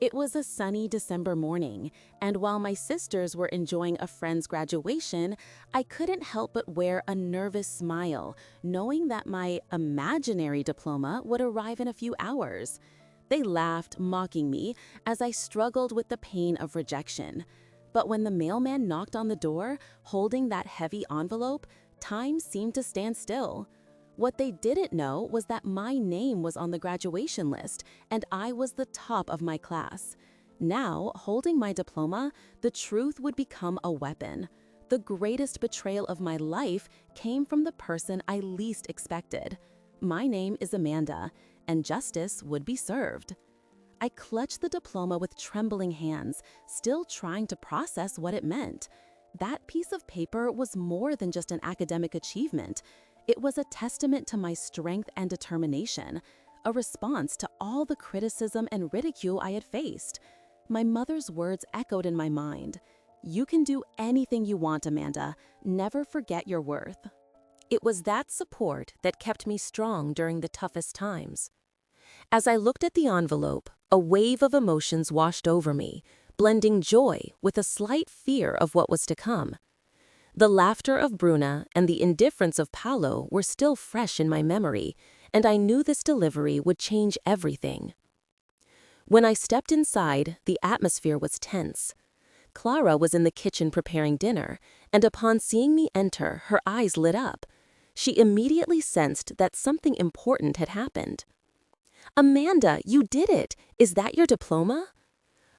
It was a sunny December morning, and while my sisters were enjoying a friend's graduation, I couldn't help but wear a nervous smile, knowing that my imaginary diploma would arrive in a few hours. They laughed, mocking me, as I struggled with the pain of rejection. But when the mailman knocked on the door, holding that heavy envelope, time seemed to stand still. What they didn't know was that my name was on the graduation list, and I was the top of my class. Now, holding my diploma, the truth would become a weapon. The greatest betrayal of my life came from the person I least expected. My name is Amanda, and justice would be served. I clutched the diploma with trembling hands, still trying to process what it meant. That piece of paper was more than just an academic achievement. It was a testament to my strength and determination, a response to all the criticism and ridicule I had faced. My mother's words echoed in my mind. "You can do anything you want, Amanda. Never forget your worth." It was that support that kept me strong during the toughest times. As I looked at the envelope, a wave of emotions washed over me, blending joy with a slight fear of what was to come. The laughter of Bruna and the indifference of Paolo were still fresh in my memory, and I knew this delivery would change everything. When I stepped inside, the atmosphere was tense. Clara was in the kitchen preparing dinner, and upon seeing me enter, her eyes lit up. She immediately sensed that something important had happened. "Amanda, you did it! Is that your diploma?"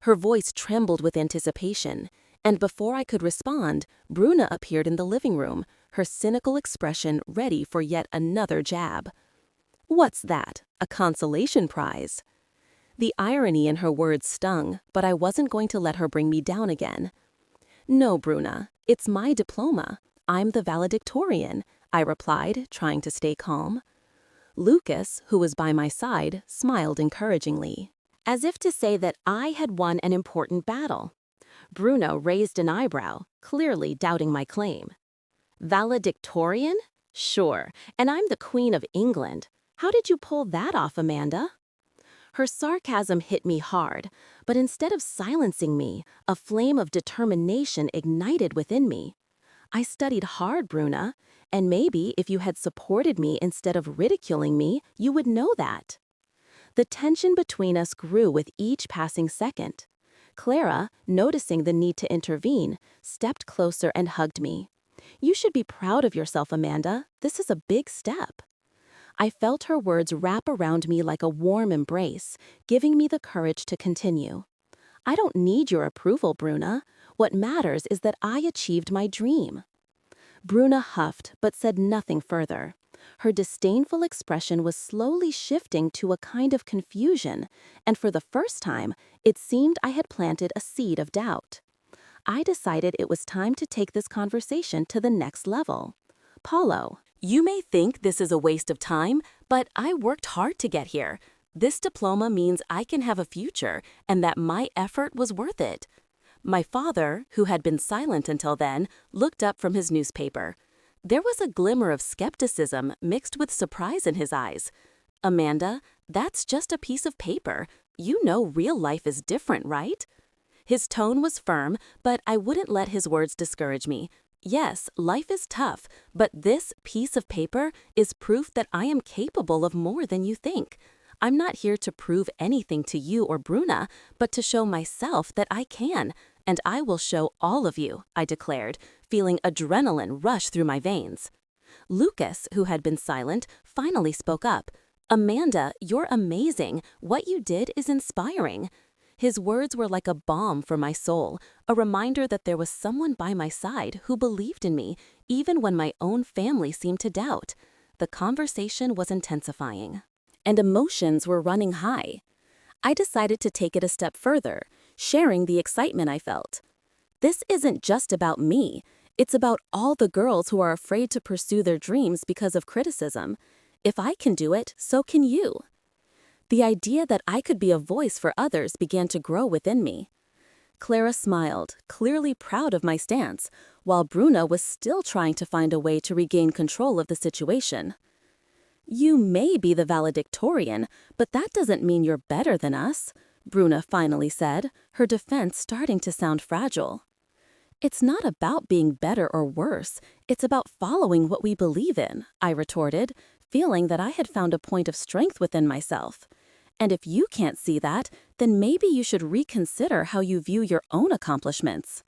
Her voice trembled with anticipation, and before I could respond, Bruna appeared in the living room, her cynical expression ready for yet another jab. "What's that? A consolation prize?" The irony in her words stung, but I wasn't going to let her bring me down again. "No, Bruna, it's my diploma. I'm the valedictorian," I replied, trying to stay calm. Lucas, who was by my side, smiled encouragingly, as if to say that I had won an important battle. Bruno raised an eyebrow, clearly doubting my claim. "Valedictorian? Sure, and I'm the Queen of England. How did you pull that off, Amanda?" Her sarcasm hit me hard, but instead of silencing me, a flame of determination ignited within me. "I studied hard, Bruna, and maybe if you had supported me instead of ridiculing me, you would know that." The tension between us grew with each passing second. Clara, noticing the need to intervene, stepped closer and hugged me. "You should be proud of yourself, Amanda. This is a big step." I felt her words wrap around me like a warm embrace, giving me the courage to continue. "I don't need your approval, Bruna. What matters is that I achieved my dream." Bruna huffed but said nothing further. Her disdainful expression was slowly shifting to a kind of confusion, and for the first time, it seemed I had planted a seed of doubt. I decided it was time to take this conversation to the next level. "Paulo, you may think this is a waste of time, but I worked hard to get here. This diploma means I can have a future and that my effort was worth it." My father, who had been silent until then, looked up from his newspaper. There was a glimmer of skepticism mixed with surprise in his eyes. "Amanda, that's just a piece of paper. You know real life is different, right?" His tone was firm, but I wouldn't let his words discourage me. Yes, life is tough, but this piece of paper is proof that I am capable of more than you think. I'm not here to prove anything to you or Bruna, but to show myself that I can, and I will show all of you, I declared, feeling adrenaline rush through my veins. Lucas, who had been silent, finally spoke up. "Amanda, you're amazing. What you did is inspiring." His words were like a balm for my soul, a reminder that there was someone by my side who believed in me, even when my own family seemed to doubt. The conversation was intensifying, and emotions were running high. I decided to take it a step further, sharing the excitement I felt. "This isn't just about me. It's about all the girls who are afraid to pursue their dreams because of criticism. If I can do it, so can you." The idea that I could be a voice for others began to grow within me. Clara smiled, clearly proud of my stance, while Bruna was still trying to find a way to regain control of the situation. "You may be the valedictorian, but that doesn't mean you're better than us. Bruna finally said, her defense starting to sound fragile. It's not about being better or worse, it's about following what we believe in, I retorted, feeling that I had found a point of strength within myself. And if you can't see that, then maybe you should reconsider how you view your own accomplishments.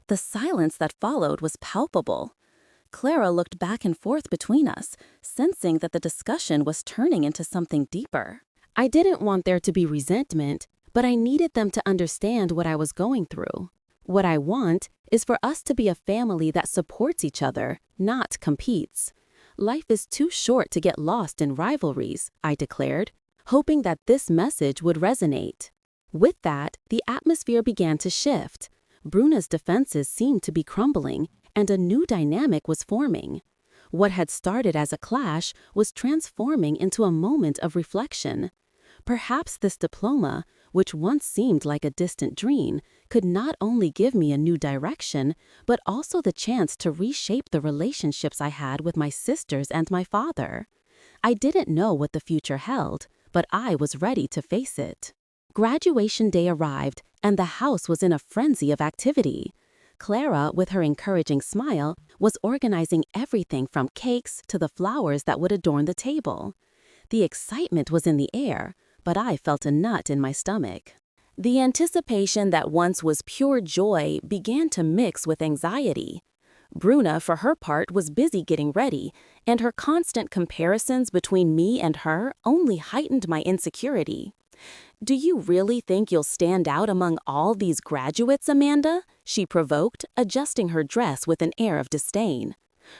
The silence that followed was palpable. Clara looked back and forth between us, sensing that the discussion was turning into something deeper. I didn't want there to be resentment, but I needed them to understand what I was going through. What I want is for us to be a family that supports each other, not competes. Life is too short to get lost in rivalries, I declared, hoping that this message would resonate. With that, the atmosphere began to shift. Bruna's defenses seemed to be crumbling, and a new dynamic was forming. What had started as a clash was transforming into a moment of reflection. Perhaps this diploma, which once seemed like a distant dream, could not only give me a new direction, but also the chance to reshape the relationships I had with my sisters and my father. I didn't know what the future held, but I was ready to face it. Graduation day arrived, and the house was in a frenzy of activity. Clara, with her encouraging smile, was organizing everything from cakes to the flowers that would adorn the table. The excitement was in the air, but I felt a knot in my stomach. The anticipation that once was pure joy began to mix with anxiety. Bruna, for her part, was busy getting ready, and her constant comparisons between me and her only heightened my insecurity. "Do you really think you'll stand out among all these graduates, Amanda?" she provoked, adjusting her dress with an air of disdain.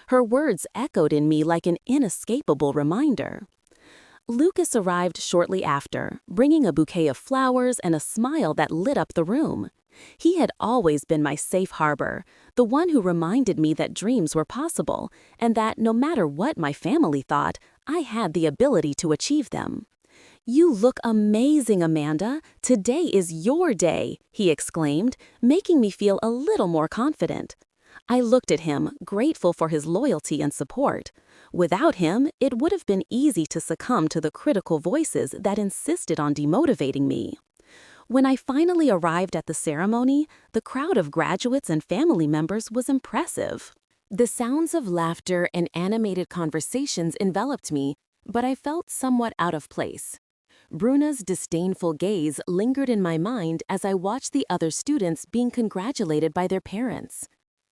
Her words echoed in me like an inescapable reminder. Lucas arrived shortly after, bringing a bouquet of flowers and a smile that lit up the room. He had always been my safe harbor, the one who reminded me that dreams were possible, and that no matter what my family thought, I had the ability to achieve them. "You look amazing, Amanda. Today is your day," he exclaimed, making me feel a little more confident. I looked at him, grateful for his loyalty and support. Without him, it would have been easy to succumb to the critical voices that insisted on demotivating me. When I finally arrived at the ceremony, the crowd of graduates and family members was impressive. The sounds of laughter and animated conversations enveloped me, but I felt somewhat out of place. Bruna's disdainful gaze lingered in my mind as I watched the other students being congratulated by their parents.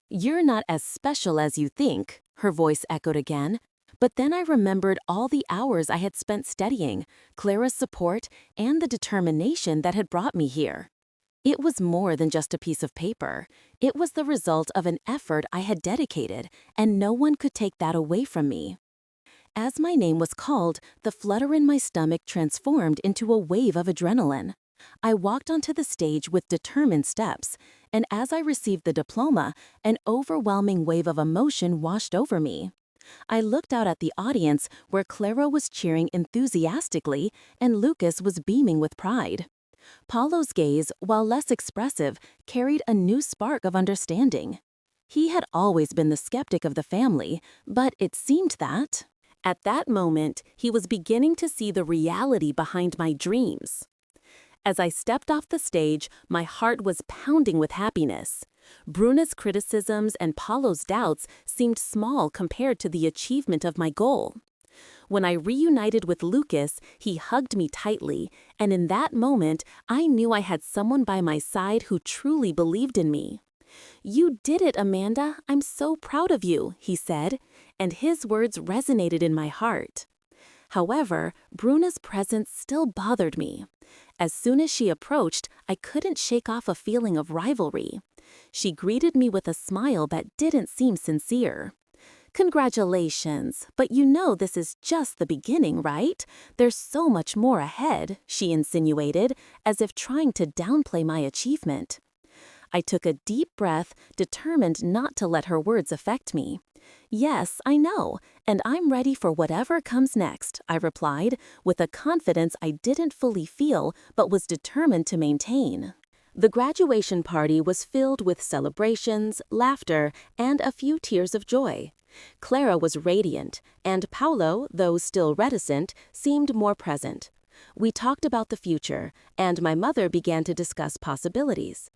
"You're not as special as you think," her voice echoed again. But then I remembered all the hours I had spent studying, Clara's support, and the determination that had brought me here. It was more than just a piece of paper. It was the result of an effort I had dedicated, and no one could take that away from me. As my name was called, the flutter in my stomach transformed into a wave of adrenaline. I walked onto the stage with determined steps, and as I received the diploma, an overwhelming wave of emotion washed over me. I looked out at the audience where Clara was cheering enthusiastically and Lucas was beaming with pride. Paulo's gaze, while less expressive, carried a new spark of understanding. He had always been the skeptic of the family, but it seemed that, at that moment, he was beginning to see the reality behind my dreams. As I stepped off the stage, my heart was pounding with happiness. Bruna's criticisms and Paulo's doubts seemed small compared to the achievement of my goal. When I reunited with Lucas, he hugged me tightly, and in that moment, I knew I had someone by my side who truly believed in me. "You did it, Amanda. I'm so proud of you," he said, and his words resonated in my heart. However, Bruna's presence still bothered me. As soon as she approached, I couldn't shake off a feeling of rivalry. She greeted me with a smile that didn't seem sincere. "Congratulations, but you know this is just the beginning, right? There's so much more ahead," she insinuated, as if trying to downplay my achievement. I took a deep breath, determined not to let her words affect me. "Yes, I know, and I'm ready for whatever comes next," I replied, with a confidence I didn't fully feel but was determined to maintain. The graduation party was filled with celebrations, laughter, and a few tears of joy. Clara was radiant, and Paulo, though still reticent, seemed more present. We talked about the future, and my mother began to discuss possibilities.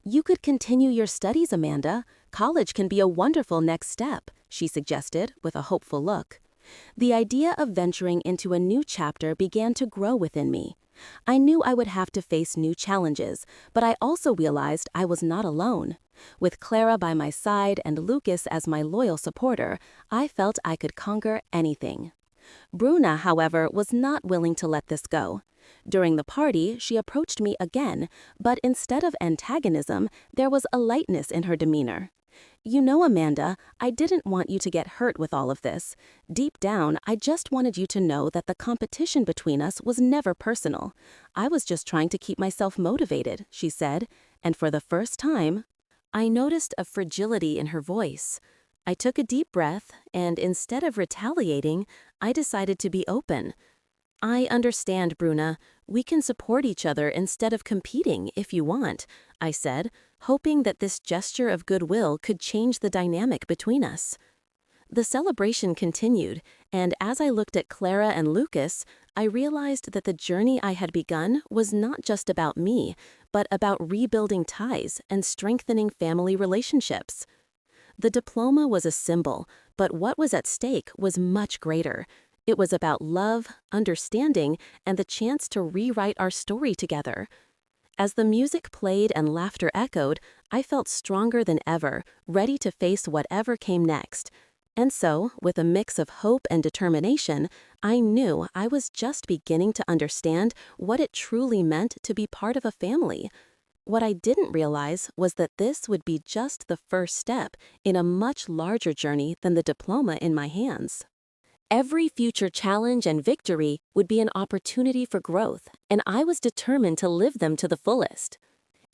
"You could continue your studies, Amanda. College can be a wonderful next step," she suggested with a hopeful look. The idea of venturing into a new chapter began to grow within me. I knew I would have to face new challenges, but I also realized I was not alone. With Clara by my side and Lucas as my loyal supporter, I felt I could conquer anything. Bruna, however, was not willing to let this go. During the party, she approached me again, but instead of antagonism, there was a lightness in her demeanor. "You know, Amanda, I didn't want you to get hurt with all of this. Deep down, I just wanted you to know that the competition between us was never personal. I was just trying to keep myself motivated," she said, and for the first time, I noticed a fragility in her voice. I took a deep breath, and instead of retaliating, I decided to be open. "I understand, Bruna. We can support each other instead of competing if you want," I said, hoping that this gesture of goodwill could change the dynamic between us. The celebration continued, and as I looked at Clara and Lucas, I realized that the journey I had begun was not just about me, but about rebuilding ties and strengthening family relationships. The diploma was a symbol, but what was at stake was much greater. It was about love, understanding, and the chance to rewrite our story together. As the music played and laughter echoed, I felt stronger than ever, ready to face whatever came next. And so, with a mix of hope and determination, I knew I was just beginning to understand what it truly meant to be part of a family. What I didn't realize was that this would be just the first step in a much larger journey than the diploma in my hands. Every future challenge and victory would be an opportunity for growth, and I was determined to live them to the fullest.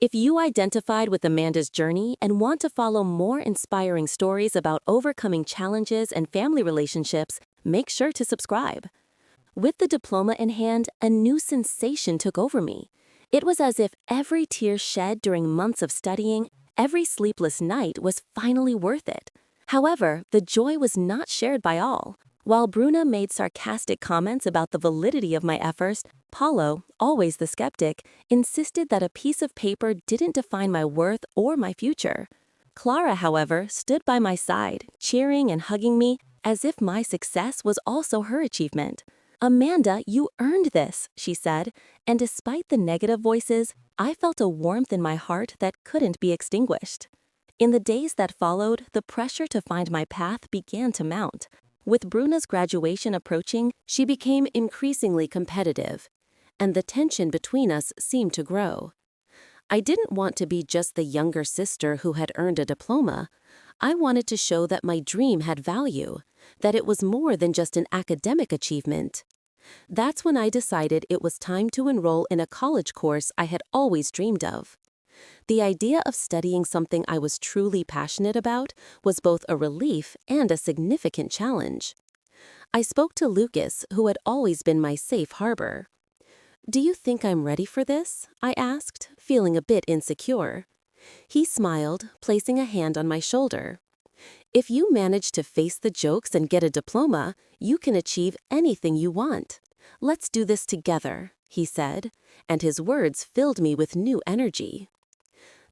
If you identified with Amanda's journey and want to follow more inspiring stories about overcoming challenges and family relationships, make sure to subscribe. With the diploma in hand, a new sensation took over me. It was as if every tear shed during months of studying, every sleepless night was finally worth it. However, the joy was not shared by all. While Bruna made sarcastic comments about the validity of my efforts, Paulo, always the skeptic, insisted that a piece of paper didn't define my worth or my future. Clara, however, stood by my side, cheering and hugging me as if my success was also her achievement. "Amanda, you earned this," she said, and despite the negative voices, I felt a warmth in my heart that couldn't be extinguished. In the days that followed, the pressure to find my path began to mount. With Bruna's graduation approaching, she became increasingly competitive, and the tension between us seemed to grow. I didn't want to be just the younger sister who had earned a diploma. I wanted to show that my dream had value, that it was more than just an academic achievement. That's when I decided it was time to enroll in a college course I had always dreamed of. The idea of studying something I was truly passionate about was both a relief and a significant challenge. I spoke to Lucas, who had always been my safe harbor. "Do you think I'm ready for this?" I asked, feeling a bit insecure. He smiled, placing a hand on my shoulder. "If you manage to face the jokes and get a diploma, you can achieve anything you want. Let's do this together," he said, and his words filled me with new energy.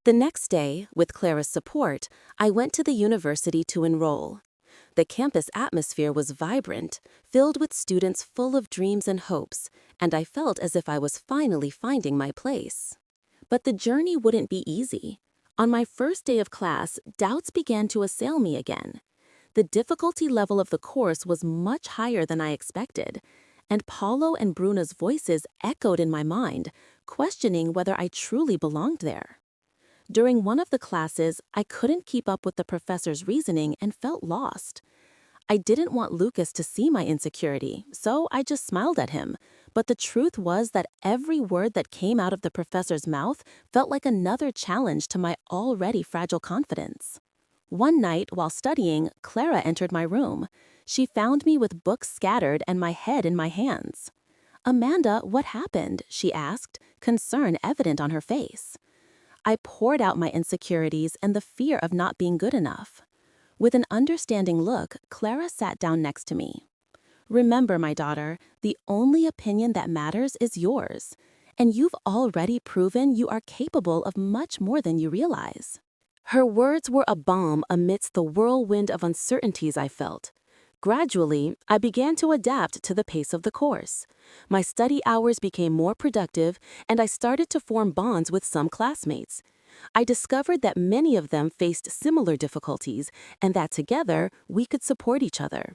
The next day, with Clara's support, I went to the university to enroll. The campus atmosphere was vibrant, filled with students full of dreams and hopes, and I felt as if I was finally finding my place. But the journey wouldn't be easy. On my first day of class, doubts began to assail me again. The difficulty level of the course was much higher than I expected, and Paulo and Bruna's voices echoed in my mind, questioning whether I truly belonged there. During one of the classes, I couldn't keep up with the professor's reasoning and felt lost. I didn't want Lucas to see my insecurity, so I just smiled at him. But the truth was that every word that came out of the professor's mouth felt like another challenge to my already fragile confidence. One night, while studying, Clara entered my room. She found me with books scattered and my head in my hands. "Amanda, what happened?" she asked, concern evident on her face. I poured out my insecurities and the fear of not being good enough. With an understanding look, Clara sat down next to me. Remember, my daughter, the only opinion that matters is yours, and you've already proven you are capable of much more than you realize." Her words were a balm amidst the whirlwind of uncertainties I felt. Gradually, I began to adapt to the pace of the course. My study hours became more productive, and I started to form bonds with some classmates. I discovered that many of them faced similar difficulties, and that together we could support each other.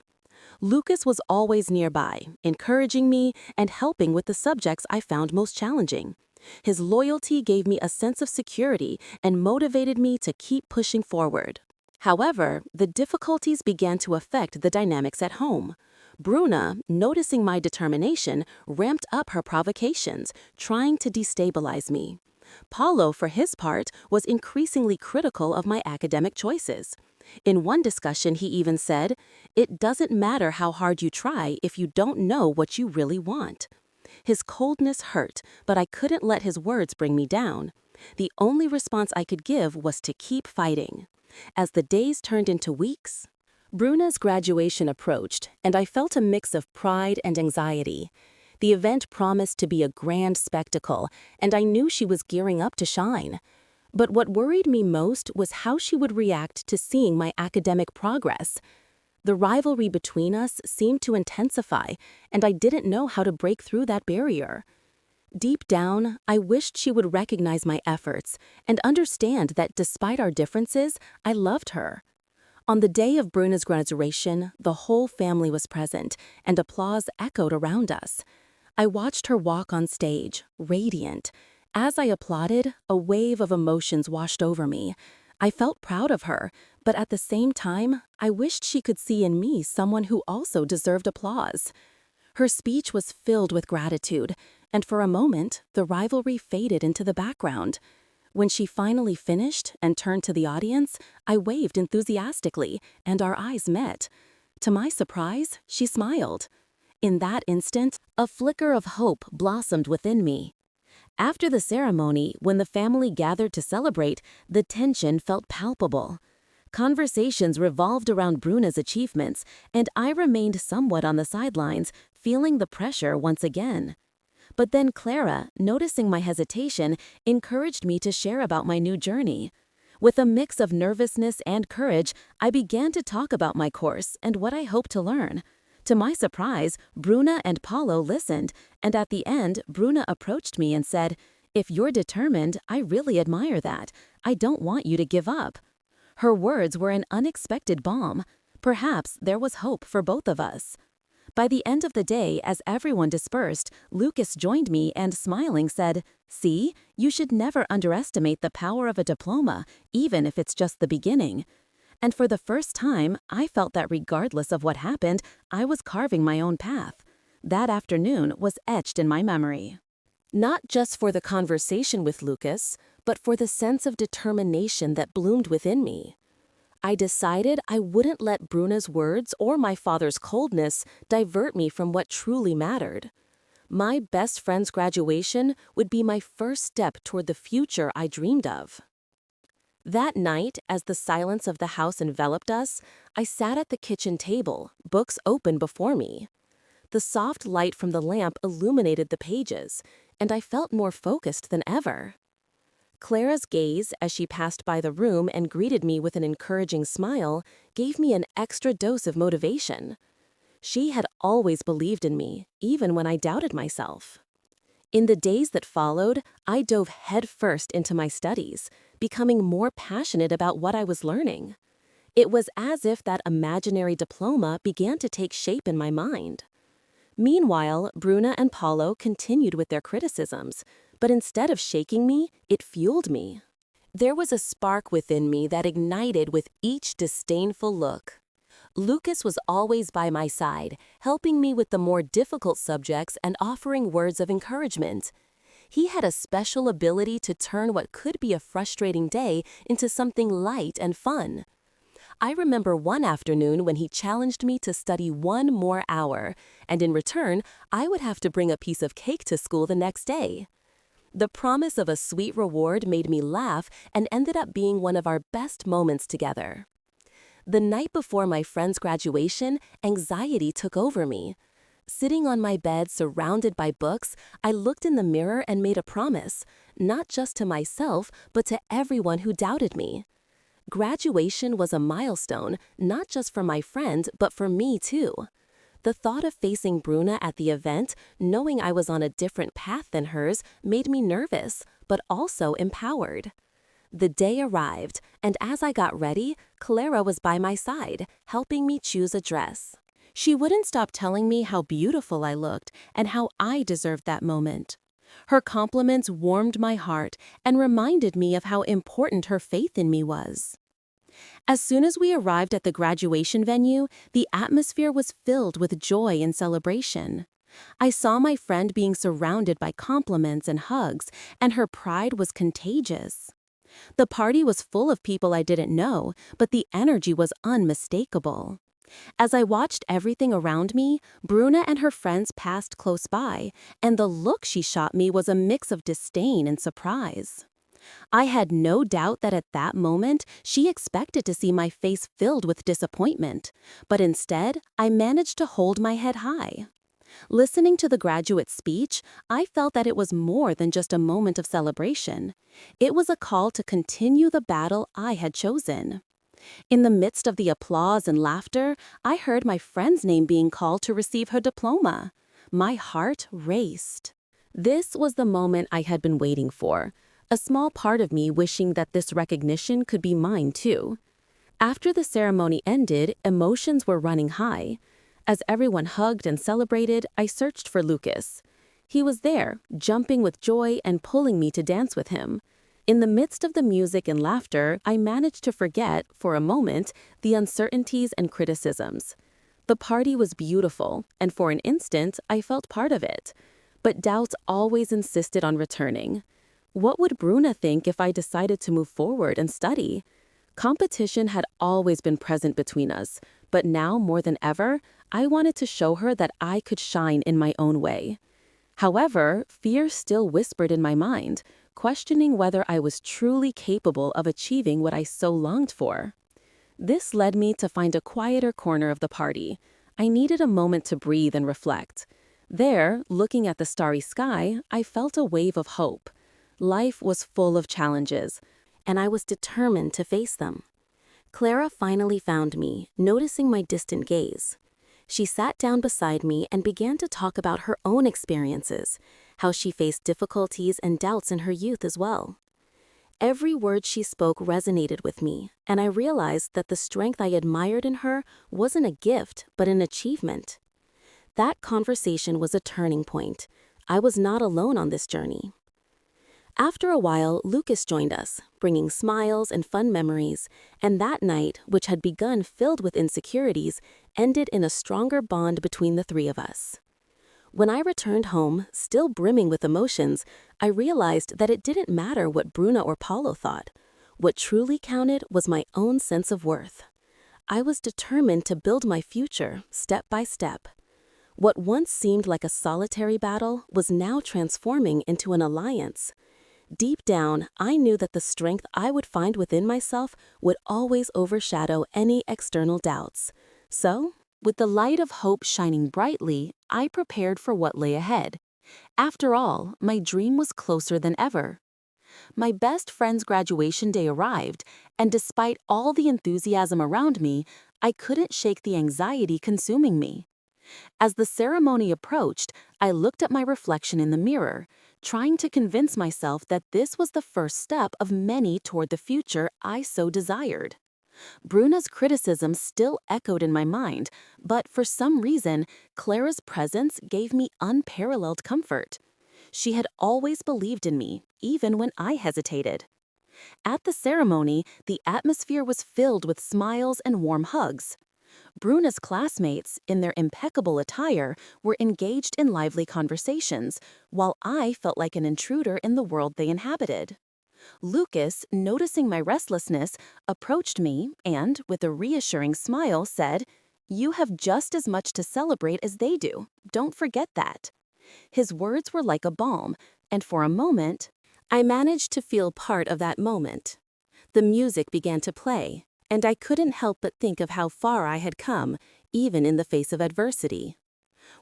Lucas was always nearby, encouraging me and helping with the subjects I found most challenging. His loyalty gave me a sense of security and motivated me to keep pushing forward. However, the difficulties began to affect the dynamics at home. Bruna, noticing my determination, ramped up her provocations, trying to destabilize me. Paulo, for his part, was increasingly critical of my academic choices. In one discussion, he even said, "It doesn't matter how hard you try if you don't know what you really want." His coldness hurt, but I couldn't let his words bring me down. The only response I could give was to keep fighting. As the days turned into weeks, Bruna's graduation approached, and I felt a mix of pride and anxiety. The event promised to be a grand spectacle, and I knew she was gearing up to shine. But what worried me most was how she would react to seeing my academic progress. The rivalry between us seemed to intensify, and I didn't know how to break through that barrier. Deep down, I wished she would recognize my efforts and understand that despite our differences, I loved her. On the day of Bruna's graduation, the whole family was present, and applause echoed around us. I watched her walk on stage, radiant. As I applauded, a wave of emotions washed over me. I felt proud of her, but at the same time, I wished she could see in me someone who also deserved applause. Her speech was filled with gratitude, and for a moment, the rivalry faded into the background. When she finally finished and turned to the audience, I waved enthusiastically, and our eyes met. To my surprise, she smiled. In that instant, a flicker of hope blossomed within me. After the ceremony, when the family gathered to celebrate, the tension felt palpable. Conversations revolved around Bruna's achievements, and I remained somewhat on the sidelines, feeling the pressure once again. But then Clara, noticing my hesitation, encouraged me to share about my new journey. With a mix of nervousness and courage, I began to talk about my course and what I hoped to learn. To my surprise, Bruna and Paulo listened, and at the end, Bruna approached me and said, "If you're determined, I really admire that. I don't want you to give up." Her words were an unexpected balm. Perhaps there was hope for both of us. By the end of the day, as everyone dispersed, Lucas joined me and, smiling, said, "See, you should never underestimate the power of a diploma, even if it's just the beginning." And for the first time, I felt that regardless of what happened, I was carving my own path. That afternoon was etched in my memory. Not just for the conversation with Lucas, but for the sense of determination that bloomed within me. I decided I wouldn't let Bruna's words or my father's coldness divert me from what truly mattered. My best friend's graduation would be my first step toward the future I dreamed of. That night, as the silence of the house enveloped us, I sat at the kitchen table, books open before me. The soft light from the lamp illuminated the pages, and I felt more focused than ever. Clara's gaze, as she passed by the room and greeted me with an encouraging smile, gave me an extra dose of motivation. She had always believed in me, even when I doubted myself. In the days that followed, I dove headfirst into my studies, becoming more passionate about what I was learning. It was as if that imaginary diploma began to take shape in my mind. Meanwhile, Bruna and Paulo continued with their criticisms, but instead of shaking me, it fueled me. There was a spark within me that ignited with each disdainful look. Lucas was always by my side, helping me with the more difficult subjects and offering words of encouragement. He had a special ability to turn what could be a frustrating day into something light and fun. I remember one afternoon when he challenged me to study one more hour, and in return, I would have to bring a piece of cake to school the next day. The promise of a sweet reward made me laugh and ended up being one of our best moments together. The night before my friend's graduation, anxiety took over me. Sitting on my bed surrounded by books, I looked in the mirror and made a promise, not just to myself, but to everyone who doubted me. Graduation was a milestone, not just for my friend, but for me too. The thought of facing Bruna at the event, knowing I was on a different path than hers, made me nervous, but also empowered. The day arrived, and as I got ready, Clara was by my side, helping me choose a dress. She wouldn't stop telling me how beautiful I looked and how I deserved that moment. Her compliments warmed my heart and reminded me of how important her faith in me was. As soon as we arrived at the graduation venue, the atmosphere was filled with joy and celebration. I saw my friend being surrounded by compliments and hugs, and her pride was contagious. The party was full of people I didn't know, but the energy was unmistakable. As I watched everything around me, Bruna and her friends passed close by, and the look she shot me was a mix of disdain and surprise. I had no doubt that at that moment she expected to see my face filled with disappointment, but instead I managed to hold my head high. Listening to the graduate speech, I felt that it was more than just a moment of celebration. It was a call to continue the battle I had chosen. In the midst of the applause and laughter, I heard my friend's name being called to receive her diploma. My heart raced. This was the moment I had been waiting for, a small part of me wishing that this recognition could be mine too. After the ceremony ended, emotions were running high. As everyone hugged and celebrated, I searched for Lucas. He was there, jumping with joy and pulling me to dance with him. In the midst of the music and laughter, I managed to forget, for a moment, the uncertainties and criticisms. The party was beautiful, and for an instant, I felt part of it. But doubts always insisted on returning. What would Bruna think if I decided to move forward and study? Competition had always been present between us, but now more than ever, I wanted to show her that I could shine in my own way. However, fear still whispered in my mind, questioning whether I was truly capable of achieving what I so longed for. This led me to find a quieter corner of the party. I needed a moment to breathe and reflect. There, looking at the starry sky, I felt a wave of hope. Life was full of challenges, and I was determined to face them. Clara finally found me, noticing my distant gaze. She sat down beside me and began to talk about her own experiences, how she faced difficulties and doubts in her youth as well. Every word she spoke resonated with me, and I realized that the strength I admired in her wasn't a gift, but an achievement. That conversation was a turning point. I was not alone on this journey. After a while, Lucas joined us, bringing smiles and fun memories, and that night, which had begun filled with insecurities, ended in a stronger bond between the three of us. When I returned home, still brimming with emotions, I realized that it didn't matter what Bruna or Paulo thought. What truly counted was my own sense of worth. I was determined to build my future, step by step. What once seemed like a solitary battle was now transforming into an alliance. Deep down, I knew that the strength I would find within myself would always overshadow any external doubts. So, with the light of hope shining brightly, I prepared for what lay ahead. After all, my dream was closer than ever. My best friend's graduation day arrived, and despite all the enthusiasm around me, I couldn't shake the anxiety consuming me. As the ceremony approached, I looked at my reflection in the mirror, trying to convince myself that this was the first step of many toward the future I so desired. Bruna's criticism still echoed in my mind, but for some reason, Clara's presence gave me unparalleled comfort. She had always believed in me, even when I hesitated. At the ceremony, the atmosphere was filled with smiles and warm hugs. Bruna's classmates, in their impeccable attire, were engaged in lively conversations, while I felt like an intruder in the world they inhabited. Lucas, noticing my restlessness, approached me and, with a reassuring smile, said, "You have just as much to celebrate as they do. Don't forget that." His words were like a balm, and for a moment, I managed to feel part of that moment. The music began to play, and I couldn't help but think of how far I had come, even in the face of adversity.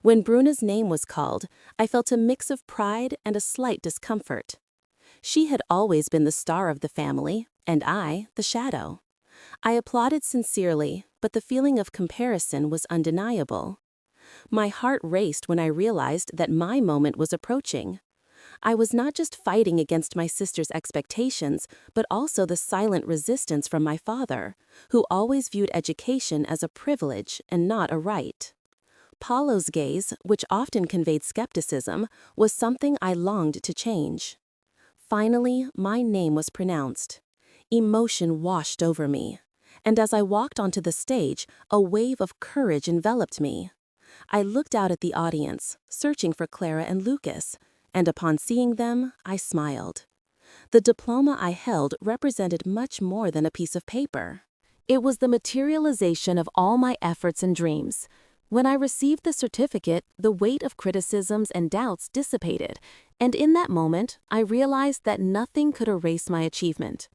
When Bruna's name was called, I felt a mix of pride and a slight discomfort. She had always been the star of the family, and I, the shadow. I applauded sincerely, but the feeling of comparison was undeniable. My heart raced when I realized that my moment was approaching. I was not just fighting against my sister's expectations, but also the silent resistance from my father, who always viewed education as a privilege and not a right. Paulo's gaze, which often conveyed skepticism, was something I longed to change. Finally, my name was pronounced. Emotion washed over me, and as I walked onto the stage, a wave of courage enveloped me. I looked out at the audience, searching for Clara and Lucas, and upon seeing them, I smiled. The diploma I held represented much more than a piece of paper. It was the materialization of all my efforts and dreams. When I received the certificate, the weight of criticisms and doubts dissipated, and in that moment, I realized that nothing could erase my achievement.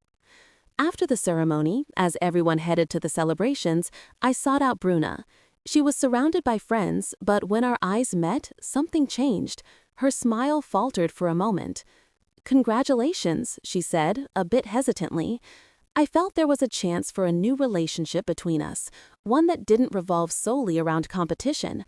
After the ceremony, as everyone headed to the celebrations, I sought out Bruna. She was surrounded by friends, but when our eyes met, something changed. Her smile faltered for a moment. "Congratulations," she said, a bit hesitantly. I felt there was a chance for a new relationship between us, one that didn't revolve solely around competition.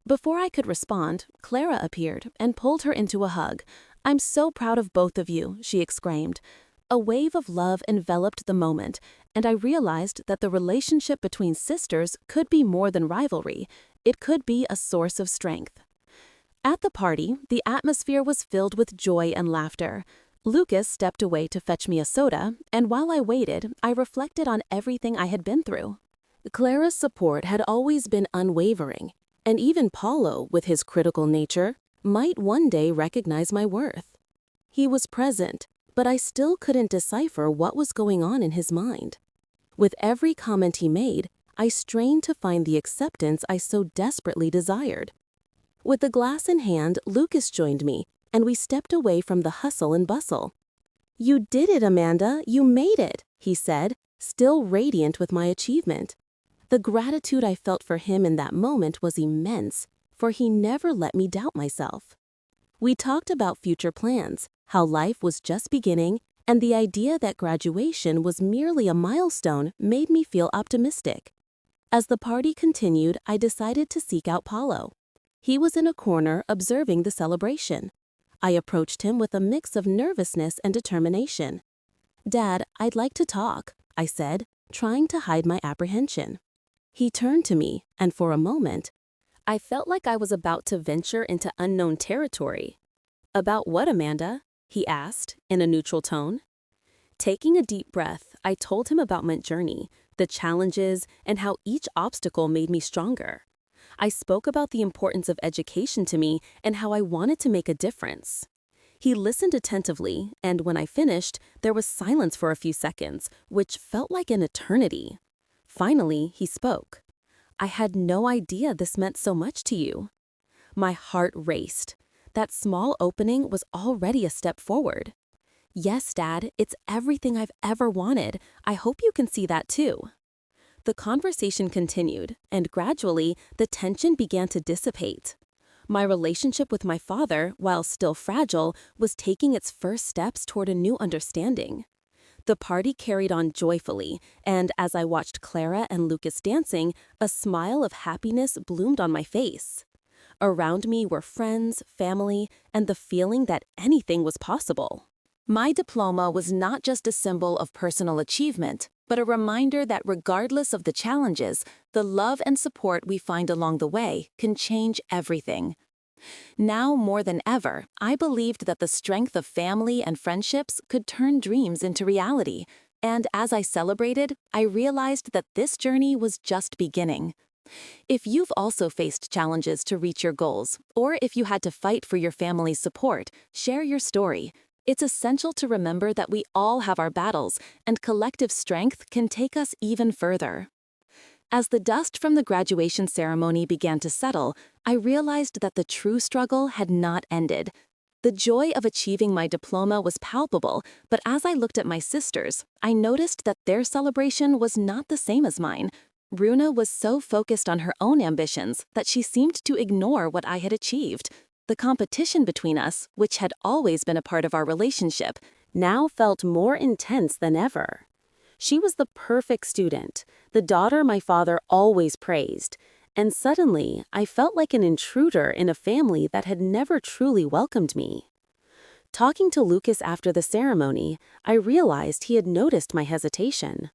Before I could respond, Clara appeared and pulled her into a hug. "I'm so proud of both of you," she exclaimed. A wave of love enveloped the moment, and I realized that the relationship between sisters could be more than rivalry. It could be a source of strength. At the party, the atmosphere was filled with joy and laughter. Lucas stepped away to fetch me a soda, and while I waited, I reflected on everything I had been through. Clara's support had always been unwavering, and even Paulo, with his critical nature, might one day recognize my worth. He was present, but I still couldn't decipher what was going on in his mind. With every comment he made, I strained to find the acceptance I so desperately desired. With the glass in hand, Lucas joined me, and we stepped away from the hustle and bustle. "You did it, Amanda, you made it," he said, still radiant with my achievement. The gratitude I felt for him in that moment was immense, for he never let me doubt myself. We talked about future plans, how life was just beginning, and the idea that graduation was merely a milestone made me feel optimistic. As the party continued, I decided to seek out Paulo. He was in a corner observing the celebration. I approached him with a mix of nervousness and determination. "Dad, I'd like to talk," I said, trying to hide my apprehension. He turned to me, and for a moment, I felt like I was about to venture into unknown territory. "About what, Amanda?" he asked, in a neutral tone. Taking a deep breath, I told him about my journey, the challenges, and how each obstacle made me stronger. I spoke about the importance of education to me and how I wanted to make a difference. He listened attentively, and when I finished, there was silence for a few seconds, which felt like an eternity. Finally, he spoke. "I had no idea this meant so much to you." My heart raced. That small opening was already a step forward. "Yes, Dad, it's everything I've ever wanted. I hope you can see that too." The conversation continued, and gradually, the tension began to dissipate. My relationship with my father, while still fragile, was taking its first steps toward a new understanding. The party carried on joyfully, and as I watched Clara and Lucas dancing, a smile of happiness bloomed on my face. Around me were friends, family, and the feeling that anything was possible. My diploma was not just a symbol of personal achievement, but a reminder that regardless of the challenges, the love and support we find along the way can change everything. Now more than ever, I believed that the strength of family and friendships could turn dreams into reality, and as I celebrated, I realized that this journey was just beginning. If you've also faced challenges to reach your goals, or if you had to fight for your family's support, share your story. It's essential to remember that we all have our battles, and collective strength can take us even further. As the dust from the graduation ceremony began to settle, I realized that the true struggle had not ended. The joy of achieving my diploma was palpable, but as I looked at my sisters, I noticed that their celebration was not the same as mine. Bruna was so focused on her own ambitions that she seemed to ignore what I had achieved. The competition between us, which had always been a part of our relationship, now felt more intense than ever. She was the perfect student, the daughter my father always praised, and suddenly I felt like an intruder in a family that had never truly welcomed me. Talking to Lucas after the ceremony, I realized he had noticed my hesitation.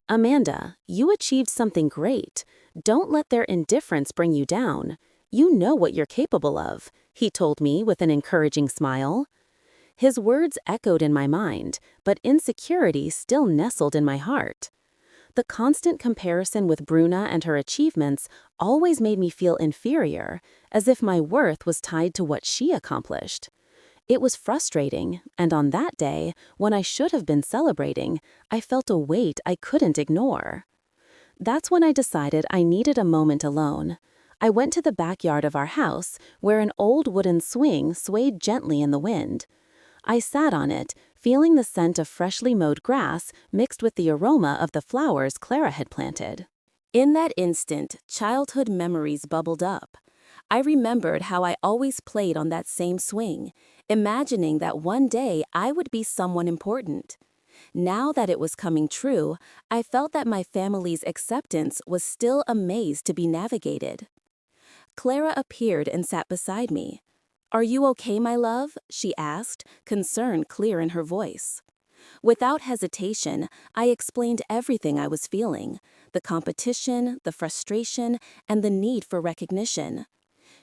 "Amanda, you achieved something great. Don't let their indifference bring you down. You know what you're capable of," he told me with an encouraging smile. His words echoed in my mind, but insecurity still nestled in my heart. The constant comparison with Bruna and her achievements always made me feel inferior, as if my worth was tied to what she accomplished. It was frustrating, and on that day, when I should have been celebrating, I felt a weight I couldn't ignore. That's when I decided I needed a moment alone. I went to the backyard of our house, where an old wooden swing swayed gently in the wind. I sat on it, feeling the scent of freshly mowed grass mixed with the aroma of the flowers Clara had planted. In that instant, childhood memories bubbled up. I remembered how I always played on that same swing, imagining that one day I would be someone important. Now that it was coming true, I felt that my family's acceptance was still a maze to be navigated. Clara appeared and sat beside me. "Are you okay, my love?" she asked, concern clear in her voice. Without hesitation, I explained everything I was feeling: the competition, the frustration, and the need for recognition.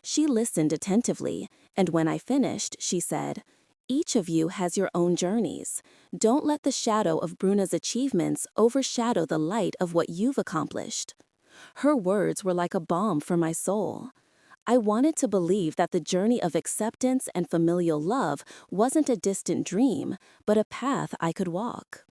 She listened attentively, and when I finished, she said, "Each of you has your own journeys. Don't let the shadow of Bruna's achievements overshadow the light of what you've accomplished." Her words were like a balm for my soul. I wanted to believe that the journey of acceptance and familial love wasn't a distant dream, but a path I could walk.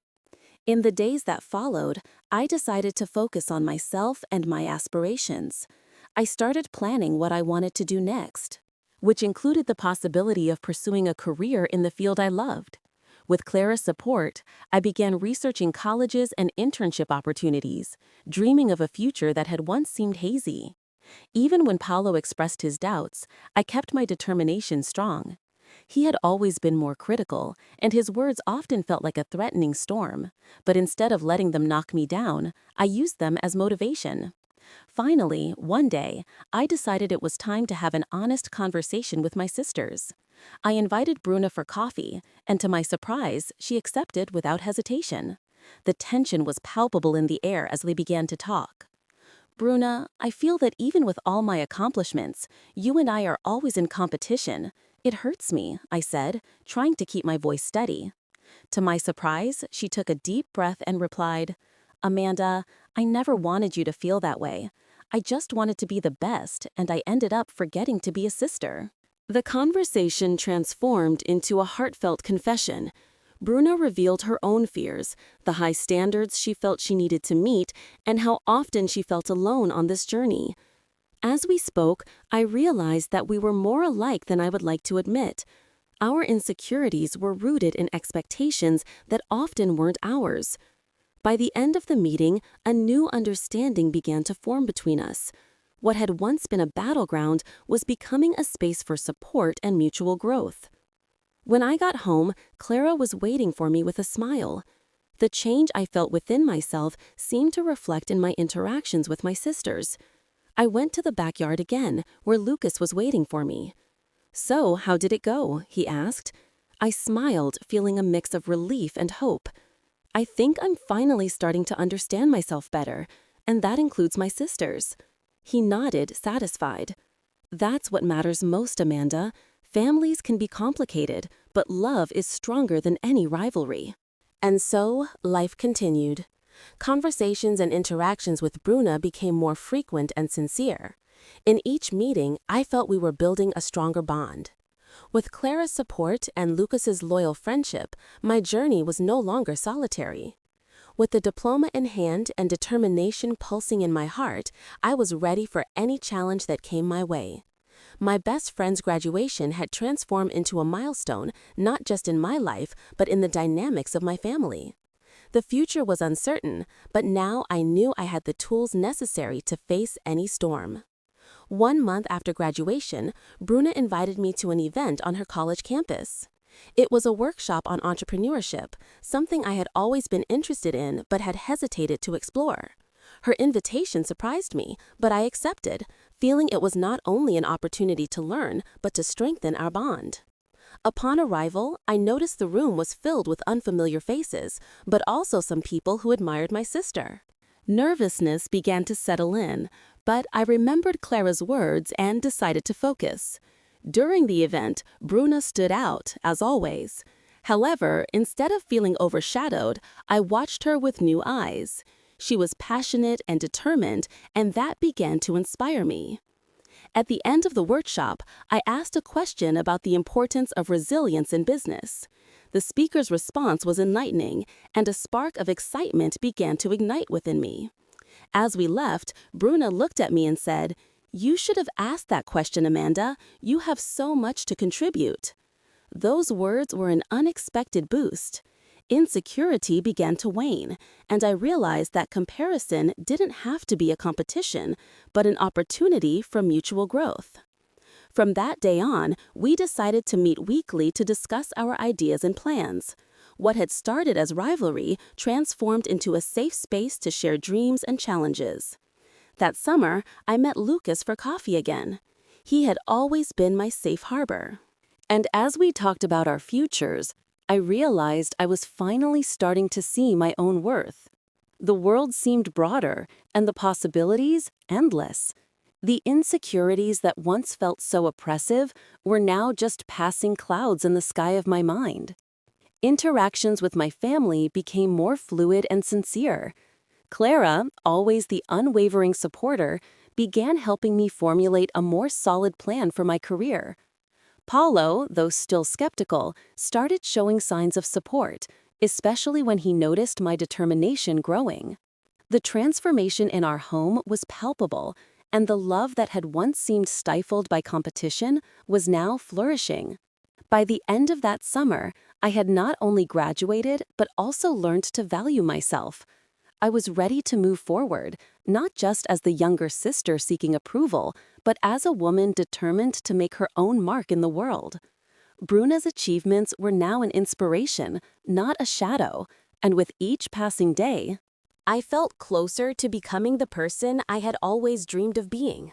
In the days that followed, I decided to focus on myself and my aspirations. I started planning what I wanted to do next, which included the possibility of pursuing a career in the field I loved. With Clara's support, I began researching colleges and internship opportunities, dreaming of a future that had once seemed hazy. Even when Paolo expressed his doubts, I kept my determination strong. He had always been more critical, and his words often felt like a threatening storm, but instead of letting them knock me down, I used them as motivation. Finally, one day, I decided it was time to have an honest conversation with my sisters. I invited Bruna for coffee, and to my surprise, she accepted without hesitation. The tension was palpable in the air as we began to talk. "Bruna, I feel that even with all my accomplishments, you and I are always in competition. It hurts me," I said, trying to keep my voice steady. To my surprise, she took a deep breath and replied, "Amanda, I never wanted you to feel that way. I just wanted to be the best, and I ended up forgetting to be a sister." The conversation transformed into a heartfelt confession. Bruna revealed her own fears, the high standards she felt she needed to meet, and how often she felt alone on this journey. As we spoke, I realized that we were more alike than I would like to admit. Our insecurities were rooted in expectations that often weren't ours. By the end of the meeting, a new understanding began to form between us. What had once been a battleground was becoming a space for support and mutual growth. When I got home, Clara was waiting for me with a smile. The change I felt within myself seemed to reflect in my interactions with my sisters. I went to the backyard again, where Lucas was waiting for me. "So, how did it go?" he asked. I smiled, feeling a mix of relief and hope. "I think I'm finally starting to understand myself better, and that includes my sisters." He nodded, satisfied. "That's what matters most, Amanda. Families can be complicated, but love is stronger than any rivalry." And so, life continued. Conversations and interactions with Bruna became more frequent and sincere. In each meeting, I felt we were building a stronger bond. With Clara's support and Lucas's loyal friendship, my journey was no longer solitary. With the diploma in hand and determination pulsing in my heart, I was ready for any challenge that came my way. My best friend's graduation had transformed into a milestone, not just in my life, but in the dynamics of my family. The future was uncertain, but now I knew I had the tools necessary to face any storm. 1 month after graduation, Bruna invited me to an event on her college campus. It was a workshop on entrepreneurship, something I had always been interested in but had hesitated to explore. Her invitation surprised me, but I accepted, feeling it was not only an opportunity to learn, but to strengthen our bond. Upon arrival, I noticed the room was filled with unfamiliar faces, but also some people who admired my sister. Nervousness began to settle in, but I remembered Clara's words and decided to focus. During the event, Bruna stood out, as always. However, instead of feeling overshadowed, I watched her with new eyes. She was passionate and determined, and that began to inspire me. At the end of the workshop, I asked a question about the importance of resilience in business. The speaker's response was enlightening, and a spark of excitement began to ignite within me. As we left, Bruna looked at me and said, "You should have asked that question, Amanda. You have so much to contribute." Those words were an unexpected boost. Insecurity began to wane, and I realized that comparison didn't have to be a competition, but an opportunity for mutual growth. From that day on, we decided to meet weekly to discuss our ideas and plans. What had started as rivalry transformed into a safe space to share dreams and challenges. That summer, I met Lucas for coffee again. He had always been my safe harbor. And as we talked about our futures, I realized I was finally starting to see my own worth. The world seemed broader, and the possibilities endless. The insecurities that once felt so oppressive were now just passing clouds in the sky of my mind. Interactions with my family became more fluid and sincere. Clara, always the unwavering supporter, began helping me formulate a more solid plan for my career. Paulo, though still skeptical, started showing signs of support, especially when he noticed my determination growing. The transformation in our home was palpable, and the love that had once seemed stifled by competition was now flourishing. By the end of that summer, I had not only graduated but also learned to value myself. I was ready to move forward, not just as the younger sister seeking approval, but as a woman determined to make her own mark in the world. Bruna's achievements were now an inspiration, not a shadow, and with each passing day, I felt closer to becoming the person I had always dreamed of being.